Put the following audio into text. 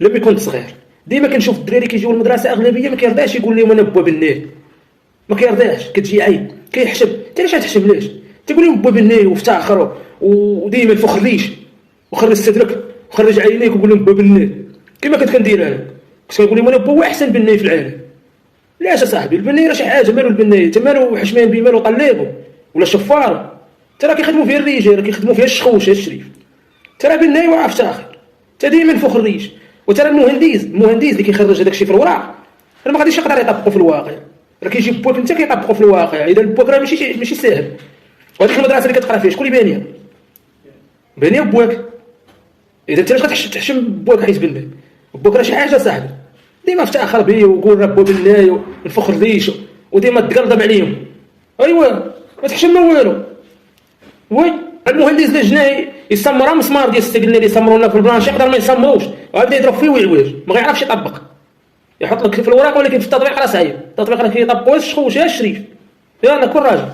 لما كنت صغير ديما كنشوف الدراري كيجيو المدرسه اغلبيه ما كيرضاش يقول لهم انا با بالنيه، ما كيرضاش، كتجي عيب كيحشم. انت علاش غتحشم؟ ليش تقول لهم با بالنيه وافتخر وديما الفخر ليش وخرج صدرك وخرج عينيك وقول لهم با بالنيه كما كنت كندير انا. كنت كنقول لهم انا با هو احسن بالنيه في العالم. لاش اصاحبي؟ البنيه راه شي حاجه، مالو البنيه مالو حشمان بيه، مالو طليبو ولا شفار، ترى كيخدموا فيها الرجال، راه كيخدموا فيها الشخوش الشريف، ترى بناي واعرف تاخر ترى ديما الفخر الريش. وترى المهندس اللي كيخرج هذاك الشيء في الوراق راه ما غاديش يقدر يطبقوا في الواقع، راه كيجيب بوك انت كيطبقوا في الواقع. اذا البوك راه ماشي ساهل. وهذيك المدرسه اللي كتقرا فيها شكون اللي بانيه بواك؟ اذا انت علاش غتحشم بواك حيت بناي؟ بواك راه شي حاجه صاحبي، ديما افتخر بيه وقول راه با بالناي والفخر ليش وديما تقلضم عليهم. ايوا ما تحشم ما والو. وي المهندس الجنائي يسمر مسمار ديال السجن اللي يسمروا لنا في البلانش يقدر ما يسمروش وغادي يضرب فيه ويعوج ما غيعرفش يطبق، يحط لك في الوراق ولكن في التطبيق راه صعيب. التطبيق راه كيطبقوش الشخوش الشريف. يلا كل راجل